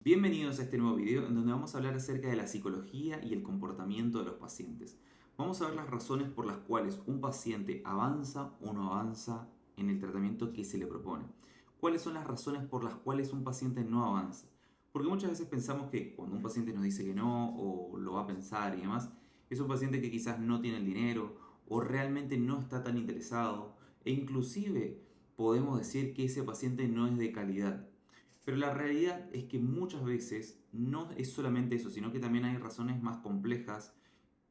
Bienvenidos a este nuevo video en donde vamos a hablar acerca de la psicología y el comportamiento de los pacientes. Vamos a ver las razones por las cuales un paciente avanza o no avanza en el tratamiento que se le propone. ¿Cuáles son las razones por las cuales un paciente no avanza? Porque muchas veces pensamos que cuando un paciente nos dice que no o lo va a pensar y demás, es un paciente que quizás no tiene el dinero o realmente no está tan interesado e inclusive podemos decir que ese paciente no es de calidad. Pero la realidad es que muchas veces no es solamente eso, sino que también hay razones más complejas,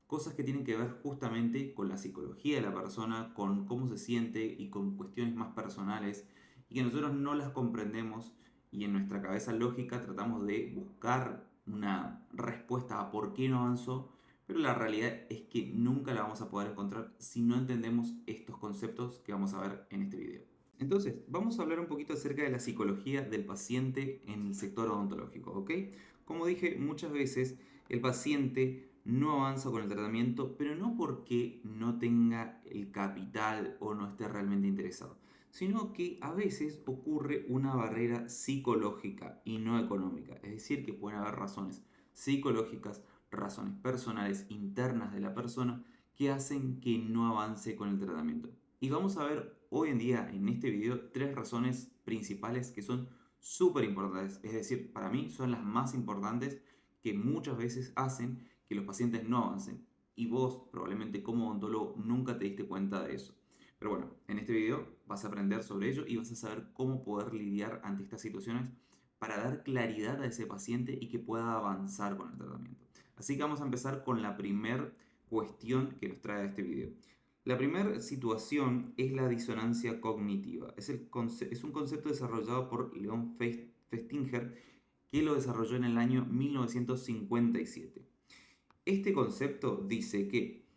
cosas que tienen que ver justamente con la psicología de la persona, con cómo se siente y con cuestiones más personales y que nosotros no las comprendemos y en nuestra cabeza lógica tratamos de buscar una respuesta a por qué no avanzó, pero la realidad es que nunca la vamos a poder encontrar si no entendemos estos conceptos que vamos a ver en este video. Entonces, vamos a hablar un poquito acerca de la psicología del paciente en el sector odontológico, ¿ok? Como dije muchas veces, el paciente no avanza con el tratamiento, pero no porque no tenga el capital o no esté realmente interesado, sino que a veces ocurre una barrera psicológica y no económica. Es decir, que pueden haber razones psicológicas, razones personales internas de la persona que hacen que no avance con el tratamiento. Y vamos a ver hoy en día en este video tres razones principales que son súper importantes. Es decir, para mí son las más importantes que muchas veces hacen que los pacientes no avancen. Y vos probablemente como odontólogo nunca te diste cuenta de eso. Pero bueno, en este video vas a aprender sobre ello y vas a saber cómo poder lidiar ante estas situaciones para dar claridad a ese paciente y que pueda avanzar con el tratamiento. Así que vamos a empezar con la primera cuestión que nos trae este video. La primera situación es la disonancia cognitiva. Es un concepto desarrollado por Leon Festinger que lo desarrolló en el año 1957. Este concepto dice que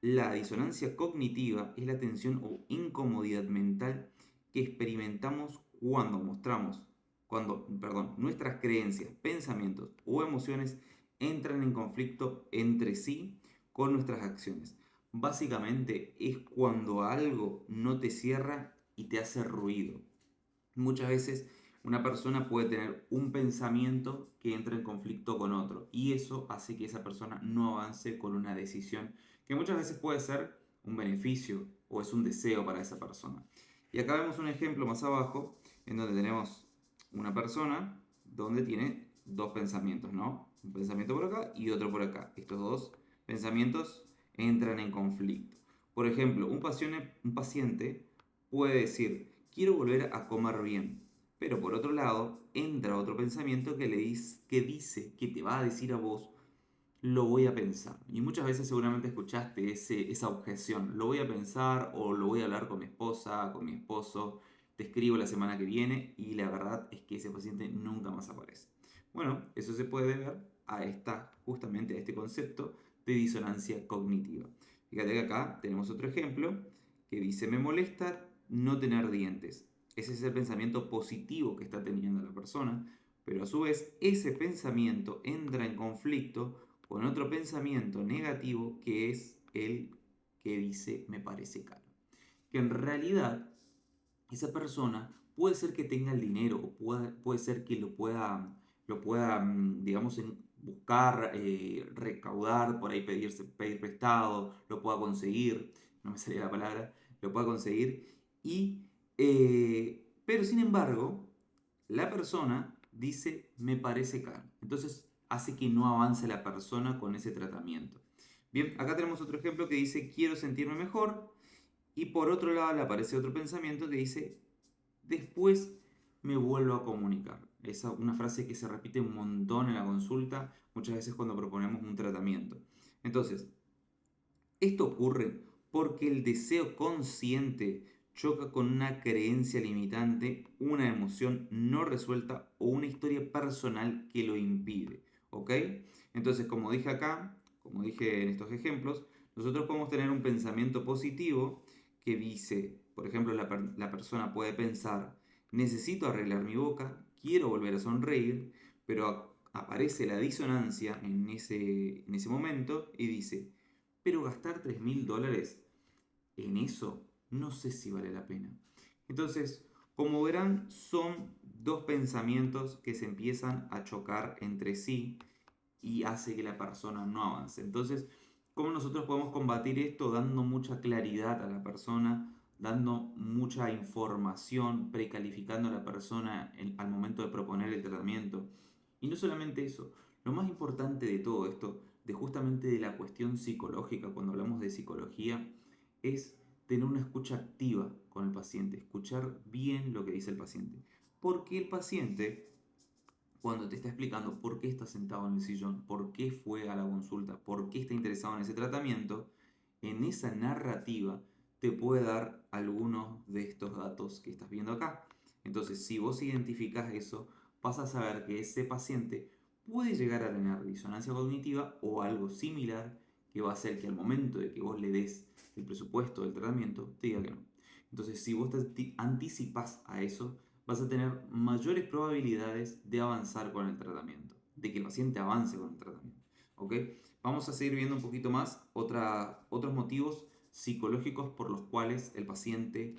la disonancia cognitiva es la tensión o incomodidad mental que experimentamos cuando nuestras creencias, pensamientos o emociones entran en conflicto entre sí con nuestras acciones. Básicamente es cuando algo no te cierra y te hace ruido. Muchas veces una persona puede tener un pensamiento que entra en conflicto con otro y eso hace que esa persona no avance con una decisión que muchas veces puede ser un beneficio o es un deseo para esa persona. Y acá vemos un ejemplo más abajo en donde tenemos una persona donde tiene dos pensamientos, ¿no? Un pensamiento por acá y otro por acá. Estos dos pensamientos entran en conflicto. Por ejemplo, un paciente puede decir, quiero volver a comer bien. Pero por otro lado, entra otro pensamiento que dice, que te va a decir a vos, lo voy a pensar. Y muchas veces seguramente escuchaste esa objeción, lo voy a pensar o lo voy a hablar con mi esposa, con mi esposo, te escribo la semana que viene y la verdad es que ese paciente nunca más aparece. Bueno, eso se puede ver justamente a este concepto de disonancia cognitiva. Fíjate que acá tenemos otro ejemplo que dice, me molesta no tener dientes. Ese es el pensamiento positivo que está teniendo la persona, pero a su vez ese pensamiento entra en conflicto con otro pensamiento negativo que es el que dice me parece caro. Que en realidad esa persona puede ser que tenga el dinero o puede ser que lo pueda, digamos, buscar, recaudar, por ahí pedir prestado, lo pueda conseguir, no me salía la palabra, lo pueda conseguir, pero sin embargo, la persona dice me parece caro. Entonces hace que no avance la persona con ese tratamiento. Bien, acá tenemos otro ejemplo que dice quiero sentirme mejor y por otro lado le aparece otro pensamiento que dice después me vuelvo a comunicar. Es una frase que se repite un montón en la consulta, muchas veces cuando proponemos un tratamiento. Entonces, esto ocurre porque el deseo consciente choca con una creencia limitante, una emoción no resuelta o una historia personal que lo impide. ¿Ok? Entonces, como dije acá, como dije en estos ejemplos, nosotros podemos tener un pensamiento positivo que dice, por ejemplo, la persona puede pensar, necesito arreglar mi boca, quiero volver a sonreír, pero aparece la disonancia en ese momento y dice, pero gastar $3.000 en eso no sé si vale la pena. Entonces, Como verán, son dos pensamientos que se empiezan a chocar entre sí y hace que la persona no avance. Entonces, ¿cómo nosotros podemos combatir esto? Dando mucha claridad a la persona, dando mucha información, precalificando a la persona al momento de proponer el tratamiento. Y no solamente eso, lo más importante de todo esto, de justamente de la cuestión psicológica, cuando hablamos de psicología, es tener una escucha activa con el paciente, escuchar bien lo que dice el paciente. Porque el paciente, cuando te está explicando por qué está sentado en el sillón, por qué fue a la consulta, por qué está interesado en ese tratamiento, en esa narrativa te puede dar algunos de estos datos que estás viendo acá. Entonces, si vos identificás eso, vas a saber que ese paciente puede llegar a tener disonancia cognitiva o algo similar que va a hacer que al momento de que vos le des el presupuesto del tratamiento, te diga que no. Entonces, si vos te anticipás a eso, vas a tener mayores probabilidades de avanzar con el tratamiento, de que el paciente avance con el tratamiento. ¿Ok? Vamos a seguir viendo un poquito más otros motivos psicológicos por los cuales el paciente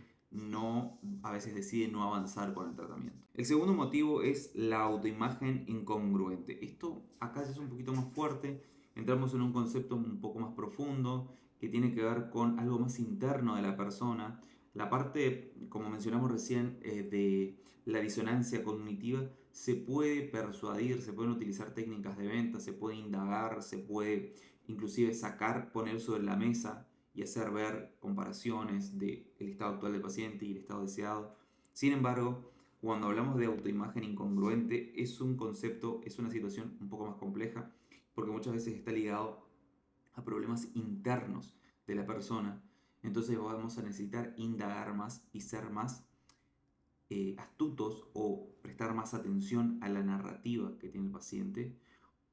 a veces decide no avanzar con el tratamiento. El segundo motivo es la autoimagen incongruente. Esto acá ya es un poquito más fuerte, entramos en un concepto un poco más profundo que tiene que ver con algo más interno de la persona. La parte, como mencionamos recién, de la disonancia cognitiva se puede persuadir, se pueden utilizar técnicas de venta, se puede indagar, se puede inclusive sacar, poner sobre la mesa y hacer ver comparaciones del estado actual del paciente y el estado deseado. Sin embargo, cuando hablamos de autoimagen incongruente, es un concepto, es una situación un poco más compleja, porque muchas veces está ligado a problemas internos de la persona. Entonces vamos a necesitar indagar más y ser más astutos o prestar más atención a la narrativa que tiene el paciente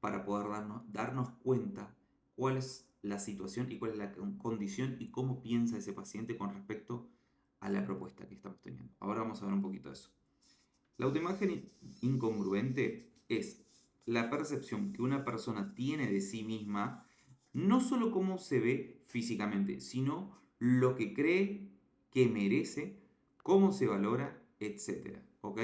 para poder darnos cuenta cuál es la situación y cuál es la condición y cómo piensa ese paciente con respecto a la propuesta que estamos teniendo. Ahora vamos a ver un poquito de eso. La autoimagen incongruente es la percepción que una persona tiene de sí misma, no solo cómo se ve físicamente, sino lo que cree que merece, cómo se valora, etc. ¿Ok?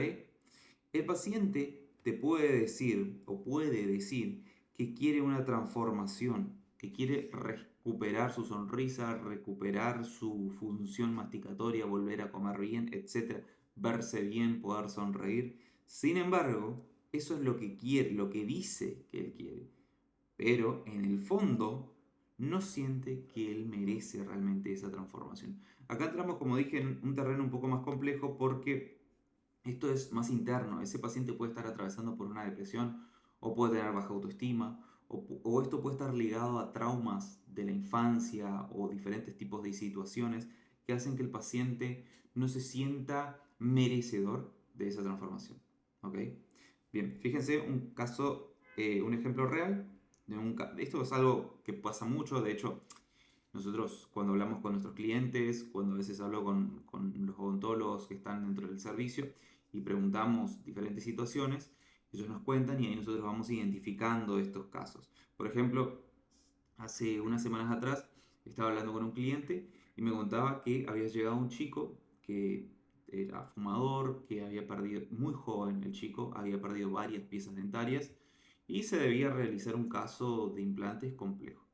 El paciente te puede decir o puede decir que quiere una transformación, que quiere recuperar su sonrisa, recuperar su función masticatoria, volver a comer bien, etc., verse bien, poder sonreír. Sin embargo, eso es lo que quiere, lo que dice que él quiere. Pero en el fondo no siente que él merece realmente esa transformación. Acá entramos, como dije, en un terreno un poco más complejo porque esto es más interno. Ese paciente puede estar atravesando por una depresión o puede tener baja autoestima o esto puede estar ligado a traumas de la infancia o diferentes tipos de situaciones que hacen que el paciente no se sienta merecedor de esa transformación. ¿Ok? Bien, fíjense un caso, un ejemplo real. Esto es algo que pasa mucho, de hecho, nosotros cuando hablamos con nuestros clientes, cuando a veces hablo con los odontólogos que están dentro del servicio y preguntamos diferentes situaciones, ellos nos cuentan y ahí nosotros vamos identificando estos casos. Por ejemplo, hace unas semanas atrás estaba hablando con un cliente y me contaba que había llegado un chico que era fumador, que había perdido, muy joven el chico, había perdido varias piezas dentarias y se debía realizar un caso de implantes complejo.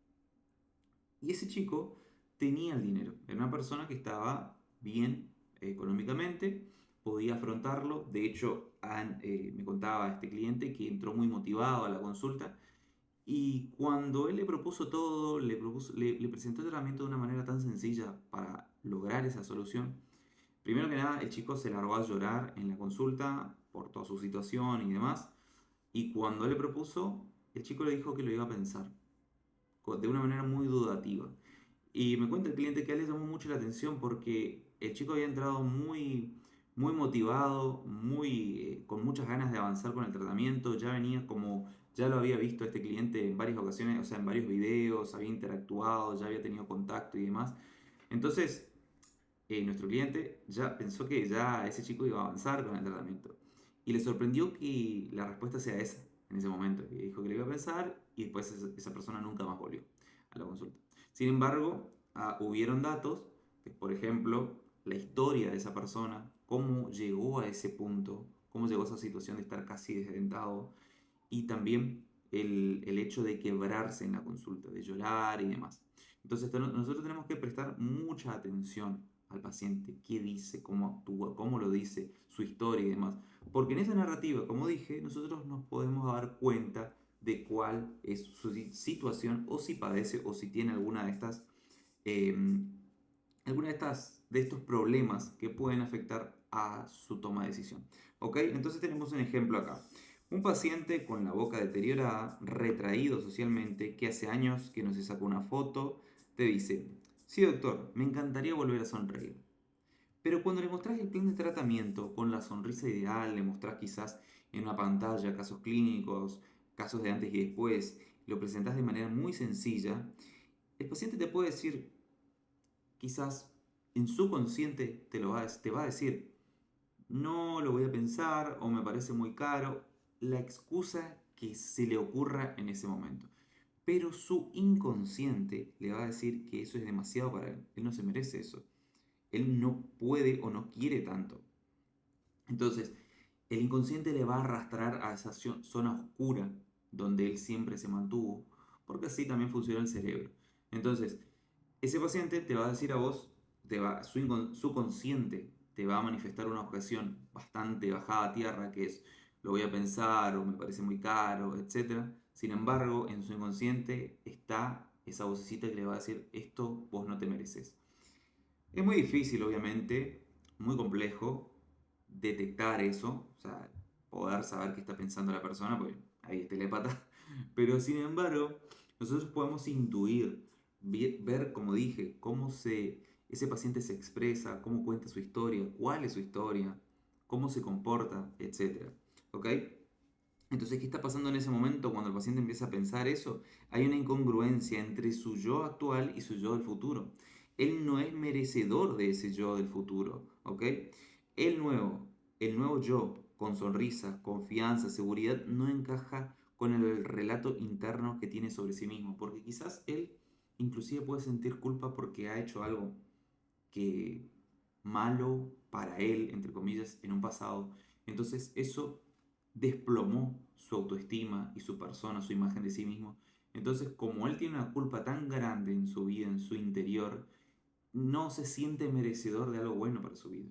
Y ese chico tenía el dinero, era una persona que estaba bien económicamente, podía afrontarlo. De hecho, me contaba este cliente que entró muy motivado a la consulta y cuando él le propuso todo, le presentó el tratamiento de una manera tan sencilla para lograr esa solución, primero que nada el chico se largó a llorar en la consulta por toda su situación y demás. Y cuando él le propuso, el chico le dijo que lo iba a pensar de una manera muy dudativa. Y me cuenta el cliente que a él le llamó mucho la atención porque el chico había entrado muy motivado, con muchas ganas de avanzar con el tratamiento, ya venía como, ya lo había visto este cliente en varias ocasiones, o sea, en varios videos, había interactuado, ya había tenido contacto y demás. Entonces, nuestro cliente ya pensó que ya ese chico iba a avanzar con el tratamiento. Y le sorprendió que la respuesta sea esa, en ese momento, que dijo que le iba a pensar y después esa persona nunca más volvió a la consulta. Sin embargo, hubieron datos, que, por ejemplo, la historia de esa persona, cómo llegó a ese punto, cómo llegó a esa situación de estar casi desdentado y también el hecho de quebrarse en la consulta, de llorar y demás. Entonces nosotros tenemos que prestar mucha atención al paciente, qué dice, cómo actúa, cómo lo dice, su historia y demás. Porque en esa narrativa, como dije, nosotros nos podemos dar cuenta de cuál es su situación o si padece o si tiene eh, alguna de estos problemas que pueden afectar a su toma de decisión. ¿Ok? Entonces tenemos un ejemplo acá. Un paciente con la boca deteriorada, retraído socialmente, que hace años que no se sacó una foto, te dice, sí doctor, me encantaría volver a sonreír. Pero cuando le mostrás el plan de tratamiento con la sonrisa ideal, le mostrás quizás en una pantalla casos clínicos, casos de antes y después, lo presentás de manera muy sencilla, el paciente te puede decir, quizás en su consciente te va a decir, no lo voy a pensar o me parece muy caro, la excusa que se le ocurra en ese momento. Pero su inconsciente le va a decir que eso es demasiado para él. Él no se merece eso. Él no puede o no quiere tanto. Entonces, el inconsciente le va a arrastrar a esa zona oscura donde él siempre se mantuvo, porque así también funciona el cerebro. Entonces, ese paciente te va a decir a vos, su consciente te va a manifestar una objeción bastante bajada a tierra, que es lo voy a pensar o me parece muy caro, etc. Sin embargo, en su inconsciente está esa vocecita que le va a decir, esto vos no te mereces. Es muy difícil, obviamente, muy complejo detectar eso, o sea, poder saber qué está pensando la persona, porque ahí es telépata, pero sin embargo, nosotros podemos intuir, ver, como dije, ese paciente se expresa, cómo cuenta su historia, cuál es su historia, cómo se comporta, etc. ¿Ok? Entonces, ¿qué está pasando en ese momento cuando el paciente empieza a pensar eso? Hay una incongruencia entre su yo actual y su yo del futuro. Él no es merecedor de ese yo del futuro, ¿ok? El nuevo, el nuevo yo, con sonrisa, confianza, seguridad, no encaja con el relato interno que tiene sobre sí mismo, porque quizás él inclusive puede sentir culpa porque ha hecho algo que malo para él, entre comillas, en un pasado. Entonces eso desplomó su autoestima y su persona, su imagen de sí mismo. Entonces, como él tiene una culpa tan grande en su vida, en su interior, no se siente merecedor de algo bueno para su vida.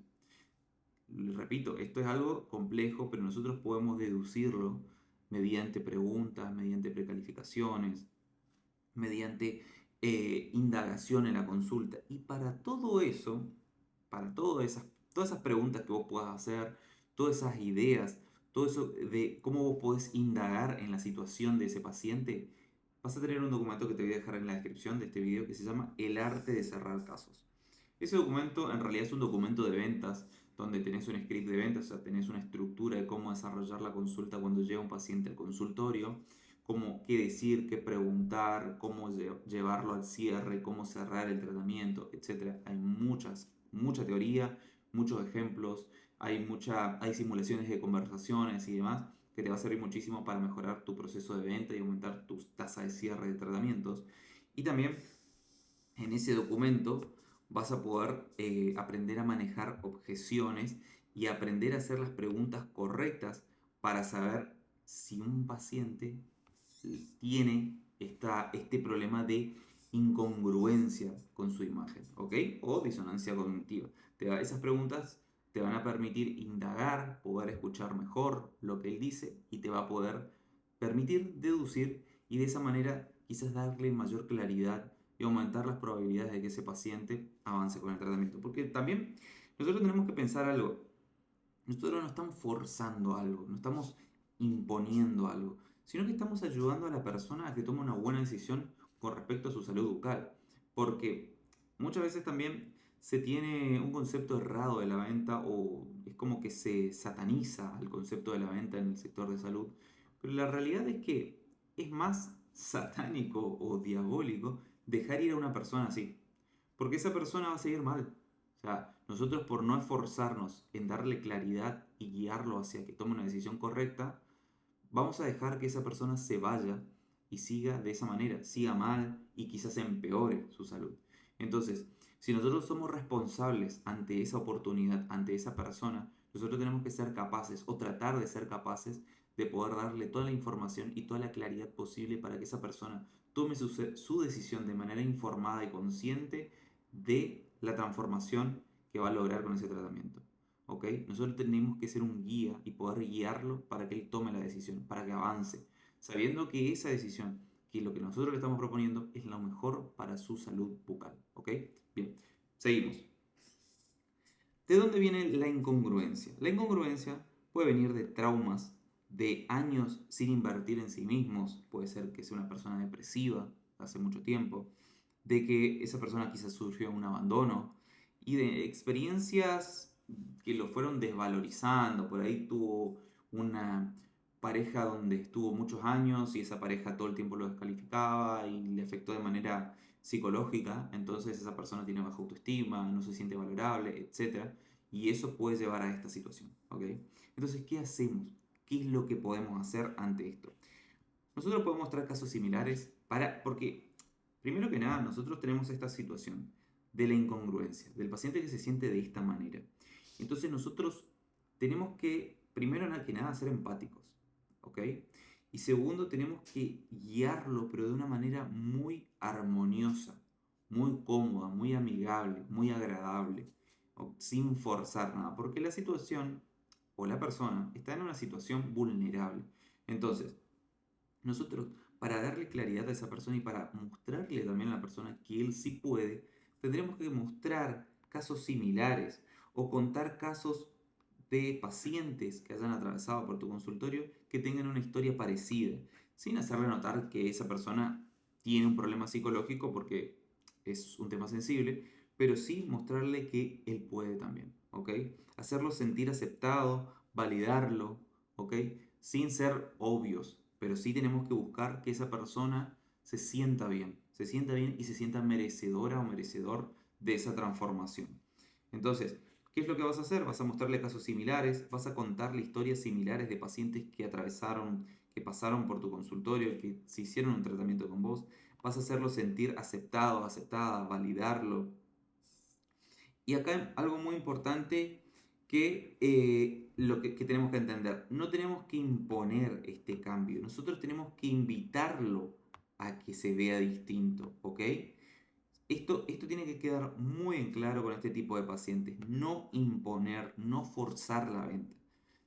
Les repito, esto es algo complejo, pero nosotros podemos deducirlo mediante preguntas, mediante precalificaciones, mediante indagación en la consulta. Y para todo eso, para todas esas preguntas que vos puedas hacer, todas esas ideas, todo eso de cómo vos podés indagar en la situación de ese paciente, vas a tener un documento que te voy a dejar en la descripción de este video que se llama El arte de cerrar casos. Ese documento en realidad es un documento de ventas donde tenés un script de ventas, o sea, tenés una estructura de cómo desarrollar la consulta cuando llega un paciente al consultorio, cómo qué decir, qué preguntar, cómo llevarlo al cierre, cómo cerrar el tratamiento, etc. Hay mucha teoría, muchos ejemplos, hay simulaciones de conversaciones y demás que te va a servir muchísimo para mejorar tu proceso de venta y aumentar tus tasas de cierre de tratamientos. Y también en ese documento vas a poder aprender a manejar objeciones y aprender a hacer las preguntas correctas para saber si un paciente tiene este problema de incongruencia con su imagen, ¿ok? O disonancia cognitiva. Esas preguntas te van a permitir indagar, poder escuchar mejor lo que él dice y te va a poder permitir deducir y de esa manera quizás darle mayor claridad y aumentar las probabilidades de que ese paciente avance con el tratamiento. Porque también nosotros tenemos que pensar algo. Nosotros no estamos forzando algo, no estamos imponiendo algo, sino que estamos ayudando a la persona a que tome una buena decisión con respecto a su salud bucal. Porque muchas veces también se tiene un concepto errado de la venta o es como que se sataniza el concepto de la venta en el sector de salud. Pero la realidad es que es más satánico o diabólico dejar ir a una persona así. Porque esa persona va a seguir mal. O sea, nosotros por no esforzarnos en darle claridad y guiarlo hacia que tome una decisión correcta, vamos a dejar que esa persona se vaya y siga de esa manera, siga mal y quizás empeore su salud. Entonces, Si nosotros somos responsables ante esa oportunidad, ante esa persona, nosotros tenemos que ser capaces o tratar de ser capaces de poder darle toda la información y toda la claridad posible para que esa persona tome su decisión de manera informada y consciente de la transformación que va a lograr con ese tratamiento. ¿Ok? Nosotros tenemos que ser un guía y poder guiarlo para que él tome la decisión, para que avance, sabiendo que esa decisión, que lo que nosotros le estamos proponiendo es lo mejor para su salud bucal. ¿Ok? Bien, seguimos. ¿De dónde viene la incongruencia? La incongruencia puede venir de traumas, de años sin invertir en sí mismos, puede ser que sea una persona depresiva hace mucho tiempo, de que esa persona quizás sufrió un abandono y de experiencias que lo fueron desvalorizando. Por ahí tuvo una pareja donde estuvo muchos años y esa pareja todo el tiempo lo descalificaba y le afectó de manera psicológica, entonces esa persona tiene baja autoestima, no se siente valorable, etc. Y eso puede llevar a esta situación, ¿ok? Entonces, ¿qué hacemos? ¿Qué es lo que podemos hacer ante esto? Nosotros podemos mostrar casos similares porque, primero que nada, nosotros tenemos esta situación de la incongruencia, del paciente que se siente de esta manera. Entonces nosotros tenemos que, primero que nada, ser empáticos, ¿ok? Y segundo, tenemos que guiarlo, pero de una manera muy armoniosa, muy cómoda, muy amigable, muy agradable, sin forzar nada, porque la situación o la persona está en una situación vulnerable. Entonces, nosotros, para darle claridad a esa persona y para mostrarle también a la persona que él sí puede, tendremos que mostrar casos similares o contar casos de pacientes que hayan atravesado por tu consultorio que tengan una historia parecida, sin hacerle notar que esa persona tiene un problema psicológico porque es un tema sensible, pero sí mostrarle que él puede también, ¿ok? Hacerlo sentir aceptado, validarlo, ¿ok? Sin ser obvios, pero sí tenemos que buscar que esa persona se sienta bien y se sienta merecedora o merecedor de esa transformación. Entonces, ¿qué es lo que vas a hacer? Vas a mostrarle casos similares, vas a contarle historias similares de pacientes que atravesaron, que pasaron por tu consultorio, que se hicieron un tratamiento con vos, vas a hacerlo sentir aceptado, aceptada, validarlo. Y acá algo muy importante que, que tenemos que entender, no tenemos que imponer este cambio, nosotros tenemos que invitarlo a que se vea distinto, ¿ok? Esto tiene que quedar muy en claro con este tipo de pacientes, no imponer, no forzar la venta,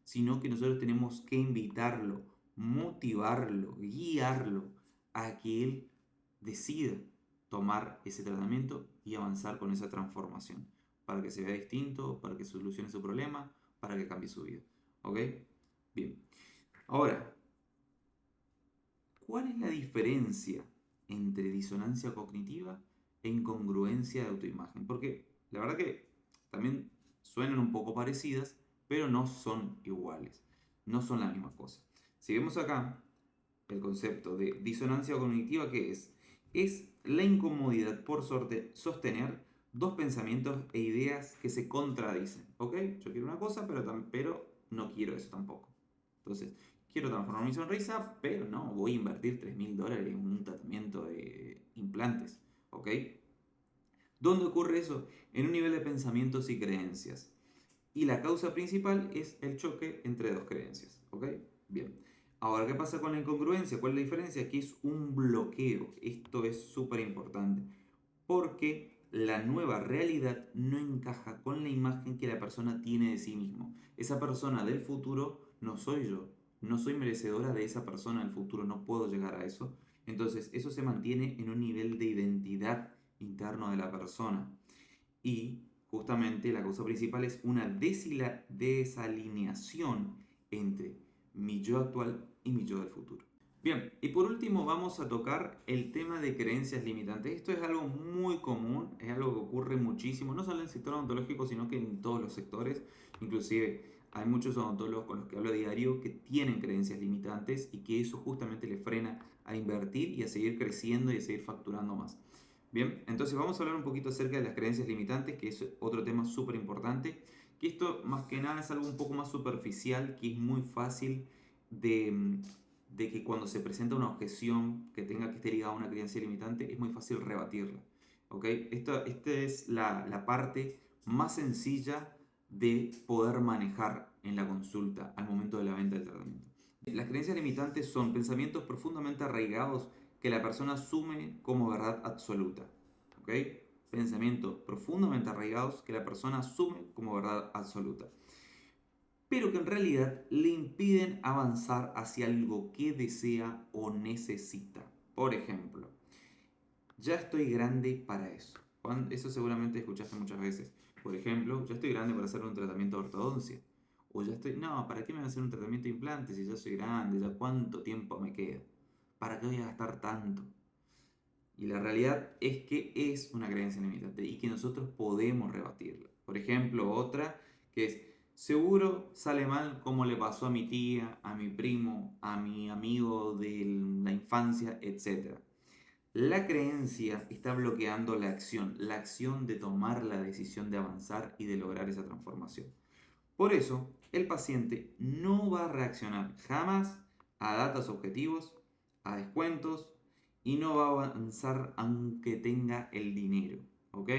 sino que nosotros tenemos que invitarlo, motivarlo, guiarlo a que él decida tomar ese tratamiento y avanzar con esa transformación, para que se vea distinto, para que solucione su problema, para que cambie su vida. ¿Ok? Bien. Ahora, ¿cuál es la diferencia entre disonancia cognitiva e incongruencia de autoimagen? Porque la verdad que también suenan un poco parecidas, pero no son iguales, no son la misma cosa. Si vemos acá el concepto de disonancia cognitiva, ¿qué es? Es la incomodidad por sostener dos pensamientos e ideas que se contradicen. ¿Ok? Yo quiero una cosa, pero no quiero eso tampoco. Entonces, quiero transformar mi sonrisa, pero no, voy a invertir $3.000 en un tratamiento de implantes. ¿Ok? ¿Dónde ocurre eso? En un nivel de pensamientos y creencias. Y la causa principal es el choque entre dos creencias. ¿Ok? Bien. Ahora, ¿qué pasa con la incongruencia? ¿Cuál es la diferencia? Aquí es un bloqueo. Esto es súper importante. Porque la nueva realidad no encaja con la imagen que la persona tiene de sí mismo. Esa persona del futuro no soy yo. No soy merecedora de esa persona del futuro. No puedo llegar a eso. Entonces, eso se mantiene en un nivel de identidad interno de la persona. Y justamente la causa principal es una desalineación entre mi yo actual y mi yo del futuro. Bien, y por último vamos a tocar el tema de creencias limitantes. Esto es algo muy común, es algo que ocurre muchísimo, no solo en el sector odontológico, sino que en todos los sectores. Inclusive hay muchos odontólogos con los que hablo a diario que tienen creencias limitantes y que eso justamente les frena a invertir y a seguir creciendo y a seguir facturando más. Bien, entonces vamos a hablar un poquito acerca de las creencias limitantes, que es otro tema súper importante, que esto más que nada es algo un poco más superficial, que es muy fácil de que cuando se presenta una objeción que tenga que estar ligada a una creencia limitante, es muy fácil rebatirla. ¿ok? Esta es la parte más sencilla de poder manejar en la consulta al momento de la venta del tratamiento. Las creencias limitantes son pensamientos profundamente arraigados que la persona asume como verdad absoluta, ¿ok? Pensamientos profundamente arraigados que la persona asume como verdad absoluta, pero que en realidad le impiden avanzar hacia algo que desea o necesita. Por ejemplo, ya estoy grande para eso. Eso seguramente escuchaste muchas veces. Por ejemplo, ya estoy grande para hacer un tratamiento de ortodoncia. O ya estoy, no, ¿para qué me voy a hacer un tratamiento de implantes si ya soy grande? ¿Ya cuánto tiempo me queda? ¿Para qué voy a gastar tanto? Y la realidad es que es una creencia limitante y que nosotros podemos rebatirla. Por ejemplo, otra que es, seguro sale mal como le pasó a mi tía, a mi primo, a mi amigo de la infancia, etc. La creencia está bloqueando la acción de tomar la decisión de avanzar y de lograr esa transformación. Por eso, el paciente no va a reaccionar jamás a datos objetivos, a descuentos y no va a avanzar aunque tenga el dinero, ¿ok?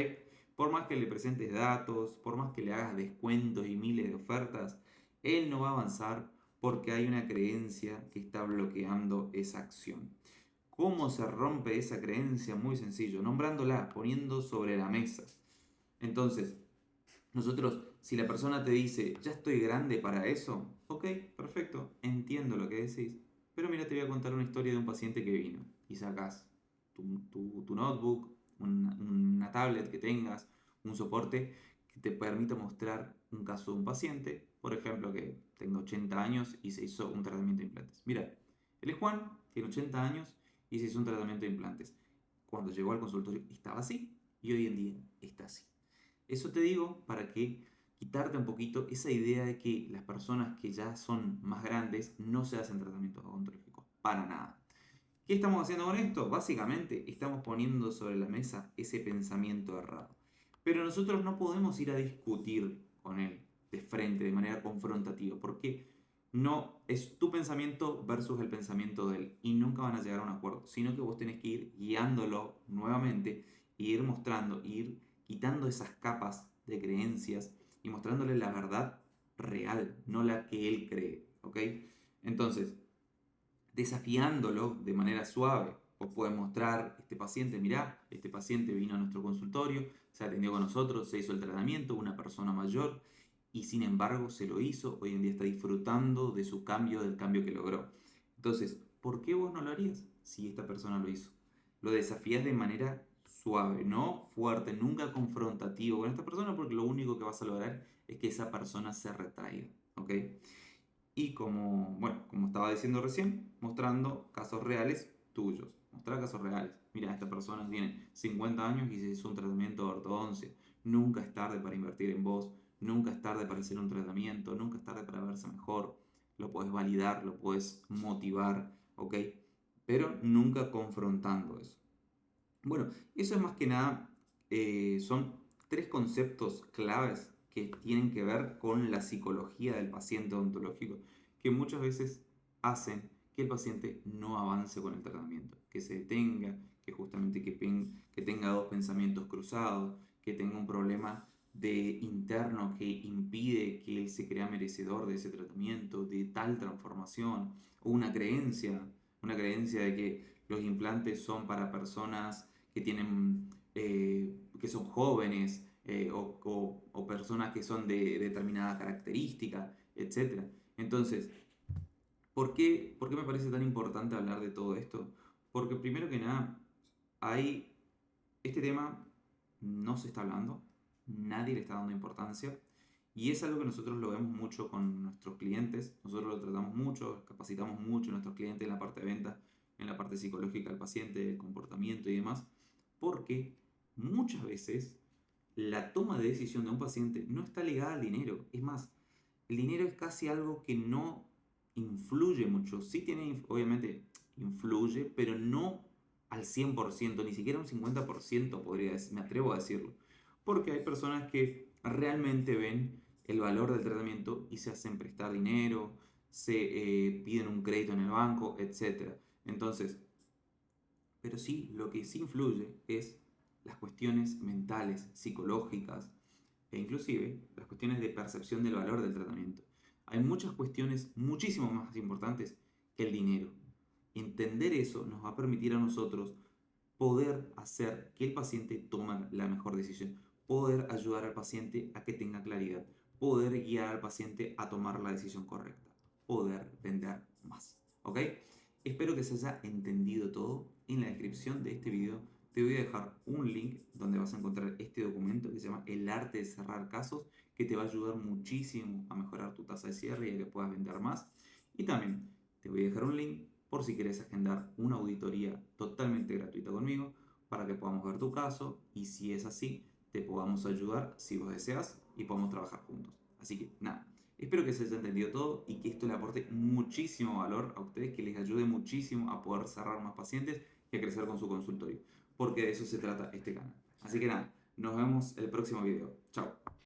Por más que le presentes datos, por más que le hagas descuentos y miles de ofertas, él no va a avanzar porque hay una creencia que está bloqueando esa acción. ¿Cómo se rompe esa creencia? Muy sencillo, nombrándola, poniendo sobre la mesa. Entonces, nosotros, si la persona te dice, ya estoy grande para eso, ok, perfecto, entiendo lo que decís, pero mira, te voy a contar una historia de un paciente que vino y sacas tu notebook, una tablet que tengas, un soporte que te permita mostrar un caso de un paciente, por ejemplo, que tenga 80 años y se hizo un tratamiento de implantes. Mira, él es Juan, tiene 80 años y se hizo un tratamiento de implantes. Cuando llegó al consultorio estaba así y hoy en día está así. Eso te digo para que quitarte un poquito esa idea de que las personas que ya son más grandes no se hacen tratamientos odontológicos. Para nada. ¿Qué estamos haciendo con esto? Básicamente estamos poniendo sobre la mesa ese pensamiento errado. Pero nosotros no podemos ir a discutir con él de frente, de manera confrontativa, porque no es tu pensamiento versus el pensamiento de él y nunca van a llegar a un acuerdo, sino que vos tenés que ir guiándolo nuevamente e ir mostrando, ir quitando esas capas de creencias y mostrándole la verdad real, no la que él cree, ¿ok? Entonces, desafiándolo de manera suave. Os puede mostrar, este paciente, mirá, este paciente vino a nuestro consultorio, se atendió con nosotros, se hizo el tratamiento, una persona mayor, y sin embargo se lo hizo, hoy en día está disfrutando de su cambio, del cambio que logró. Entonces, ¿por qué vos no lo harías si esta persona lo hizo? Lo desafías de manera suave, no fuerte, nunca confrontativo con esta persona, porque lo único que vas a lograr es que esa persona se retraiga, ¿ok? Y como, bueno, como estaba diciendo recién, mostrando casos reales tuyos. Mostrar casos reales. Mira, esta persona tiene 50 años y se hizo un tratamiento de ortodoncia. Nunca es tarde para invertir en vos. Nunca es tarde para hacer un tratamiento. Nunca es tarde para verse mejor. Lo puedes validar, lo puedes motivar, ¿ok? Pero nunca confrontando eso. Bueno, eso es más que nada, son tres conceptos claves que tienen que ver con la psicología del paciente odontológico, que muchas veces hacen que el paciente no avance con el tratamiento, que se detenga, que justamente que tenga dos pensamientos cruzados, que tenga un problema de interno que impide que él se crea merecedor de ese tratamiento, de tal transformación, o una creencia de que los implantes son para personas que tienen, que son jóvenes o personas que son de determinada característica, etcétera. Entonces, ¿por qué me parece tan importante hablar de todo esto? Porque primero que nada, hay, este tema no se está hablando, nadie le está dando importancia y es algo que nosotros lo vemos mucho con nuestros clientes, nosotros lo tratamos mucho, capacitamos mucho a nuestros clientes en la parte de venta, en la parte psicológica del paciente, el comportamiento y demás, porque muchas veces la toma de decisión de un paciente no está ligada al dinero. Es más, el dinero es casi algo que no influye mucho. Sí tiene, obviamente, influye, pero no al 100%, ni siquiera un 50% podría decir, me atrevo a decirlo. Porque hay personas que realmente ven el valor del tratamiento y se hacen prestar dinero, se piden un crédito en el banco, etc. Entonces, pero sí, lo que sí influye es las cuestiones mentales, psicológicas e inclusive las cuestiones de percepción del valor del tratamiento. Hay muchas cuestiones muchísimo más importantes que el dinero. Entender eso nos va a permitir a nosotros poder hacer que el paciente tome la mejor decisión, poder ayudar al paciente a que tenga claridad, poder guiar al paciente a tomar la decisión correcta, poder vender más. ¿Ok? Espero que se haya entendido todo. En la descripción de este video te voy a dejar un link donde vas a encontrar este documento que se llama El arte de cerrar casos, que te va a ayudar muchísimo a mejorar tu tasa de cierre y a que puedas vender más. Y también te voy a dejar un link por si quieres agendar una auditoría totalmente gratuita conmigo para que podamos ver tu caso y si es así, te podamos ayudar si vos deseas y podamos trabajar juntos. Así que nada, espero que se haya entendido todo y que esto le aporte muchísimo valor a ustedes, que les ayude muchísimo a poder cerrar más pacientes y a crecer con su consultorio, porque de eso se trata este canal. Así que nada, nos vemos el próximo video. Chao.